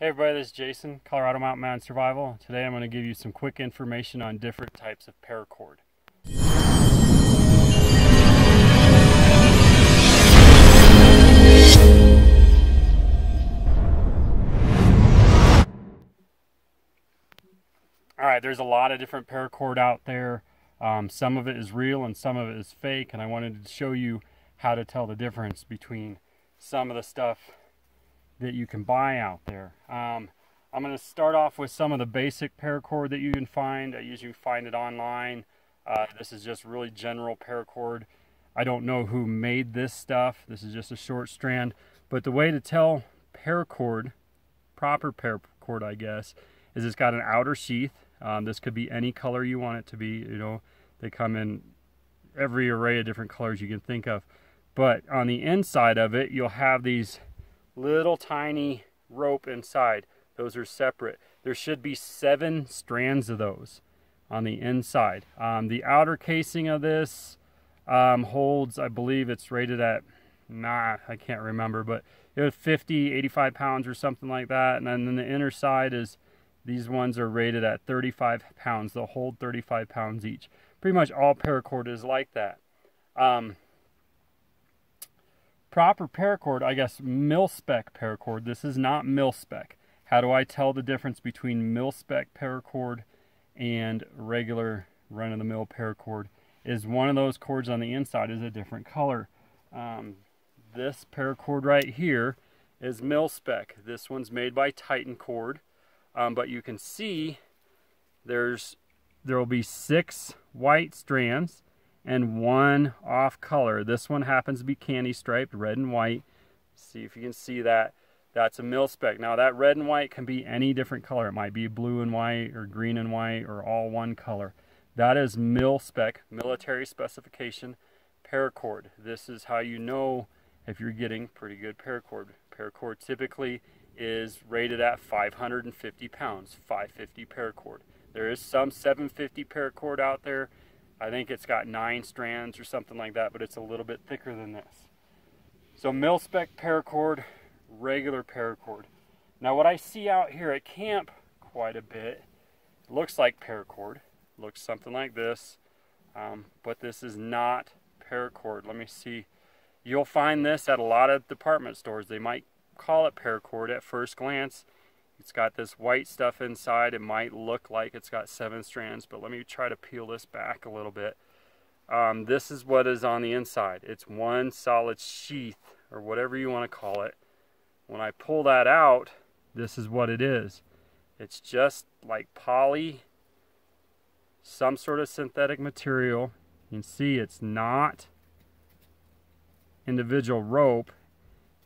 Hey everybody, this is Jason, Colorado Mountain Man Survival. Today I'm going to give you some quick information on different types of paracord. Alright, there's a lot of different paracord out there. Some of it is real and some of it is fake, and I wanted to show you how to tell the difference between some of the stuff that you can buy out there. I'm going to start off with some of the basic paracord that you can find. I usually find it online. This is just really general paracord. I don't know who made this stuff. This is just a short strand. But the way to tell paracord, proper paracord I guess, is it's got an outer sheath. This could be any color you want it to be. You know, they come in every array of different colors you can think of. But on the inside of it, you'll have these little tiny rope inside. Those are separate. There should be 7 strands of those on the inside. The outer casing of this holds, I believe it's rated at, I can't remember, but it was 50, 85 pounds or something like that. And then the inner side is, these ones are rated at 35 pounds. They'll hold 35 pounds each. Pretty much all paracord is like that. Proper paracord, I guess mil-spec paracord. This is not mil-spec. How do I tell the difference between mil-spec paracord and regular run-of-the-mill paracord? Is one of those cords on the inside is a different color. This paracord right here is mil-spec. This one's made by Titan cord, but you can see there will be 6 white strands and 1 off color. This one happens to be candy striped, red and white. See if you can see that. That's a mil-spec. Now that red and white can be any different color. It might be blue and white or green and white or all one color. That is mil-spec, military specification paracord. This is how you know if you're getting pretty good paracord. Paracord typically is rated at 550 pounds, 550 paracord. There is some 750 paracord out there. I think it's got 9 strands or something like that, but it's a little bit thicker than this. So mil-spec paracord, regular paracord. Now what I see out here at camp quite a bit, looks like paracord, looks something like this, but this is not paracord. Let me see. You'll find this at a lot of department stores. They might call it paracord at first glance. It's got this white stuff inside. It might look like it's got 7 strands, but let me try to peel this back a little bit. This is what is on the inside. It's one solid sheath, or whatever you want to call it. When I pull that out, this is what it is. It's just like poly, some sort of synthetic material. You can see it's not individual rope.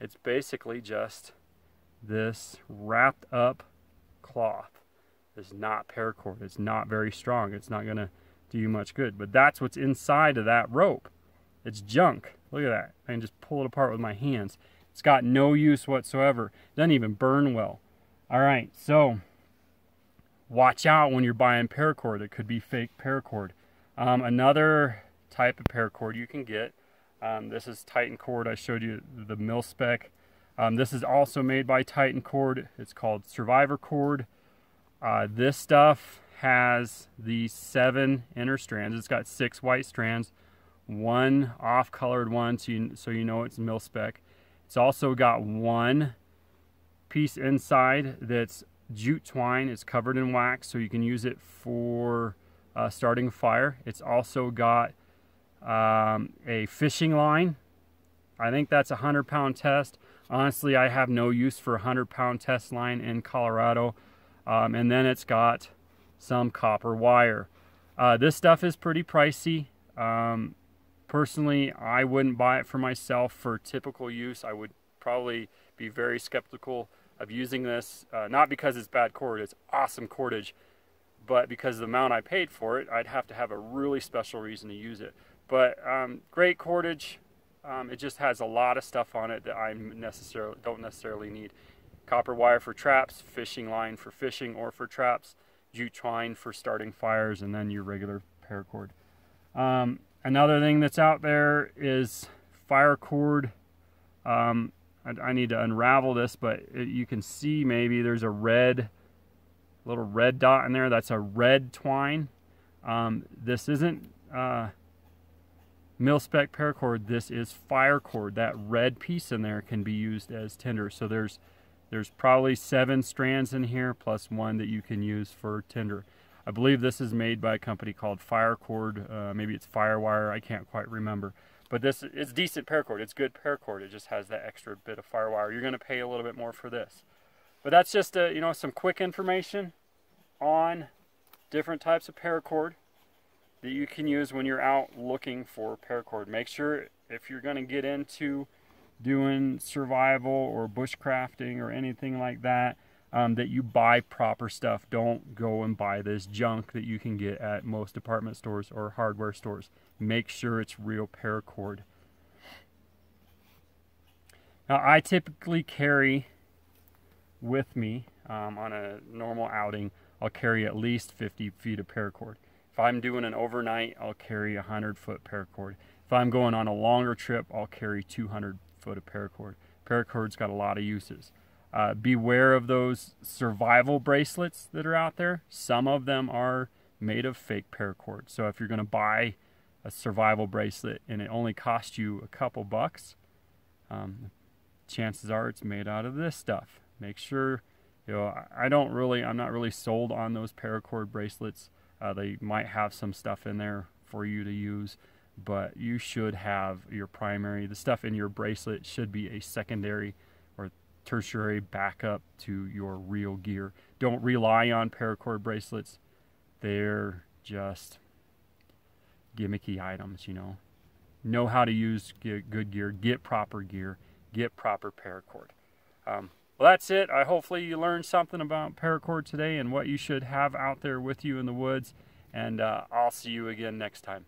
It's basically just this wrapped up cloth. It's not paracord. It's not very strong. It's not going to do you much good. But that's what's inside of that rope. It's junk. Look at that. I can just pull it apart with my hands. It's got no use whatsoever. Doesn't even burn well. Alright, so watch out when you're buying paracord. It could be fake paracord. Another type of paracord you can get, this is Titan cord. I showed you the mil-spec. This is also made by Titan cord. It's called Survivor cord. This stuff has the 7 inner strands. It's got 6 white strands, 1 off-colored one, so you know it's mil-spec. It's also got 1 piece inside that's jute twine. It's covered in wax, so you can use it for starting a fire. It's also got a fishing line. I think that's a 100-pound test. Honestly, I have no use for a 100-pound test line in Colorado. And then it's got some copper wire. This stuff is pretty pricey. Personally, I wouldn't buy it for myself for typical use. I would probably be very skeptical of using this, not because it's bad cord, it's awesome cordage, but because of the amount I paid for it, I'd have to have a really special reason to use it. But great cordage. It just has a lot of stuff on it that I don't necessarily need. Copper wire for traps, fishing line for fishing or for traps, jute twine for starting fires, and then your regular paracord. Another thing that's out there is Paracord. I need to unravel this, but you can see maybe there's a little red dot in there. That's a red twine. This isn't mil-spec paracord. This is fire cord. That red piece in there can be used as tinder. So there's probably 7 strands in here plus 1 that you can use for tinder. I believe this is made by a company called Paracord. Maybe it's Firewire. I can't quite remember. But this is decent paracord. It's good paracord. It just has that extra bit of firewire. You're going to pay a little bit more for this. But that's just some quick information on different types of paracord that you can use when you're out looking for paracord. Make sure if you're going to get into doing survival or bushcrafting or anything like that, that you buy proper stuff. Don't go and buy this junk that you can get at most department stores or hardware stores. Make sure it's real paracord. Now, I typically carry with me on a normal outing, I'll carry at least 50 feet of paracord. If I'm doing an overnight, I'll carry 100-foot paracord. If I'm going on a longer trip, I'll carry 200 foot of paracord. Paracord's got a lot of uses. Beware of those survival bracelets that are out there. Some of them are made of fake paracord. So if you're going to buy a survival bracelet and it only costs you a couple bucks, chances are it's made out of this stuff. Make sure, I'm not really sold on those paracord bracelets. They might have some stuff in there for you to use, but you should have your primary, the stuff in your bracelet should be a secondary or tertiary backup to your real gear. Don't rely on paracord bracelets. They're just gimmicky items, Know how to use good gear, get proper gear, get proper paracord. Well, that's it. Hopefully you learned something about paracord today and what you should have out there with you in the woods, and I'll see you again next time.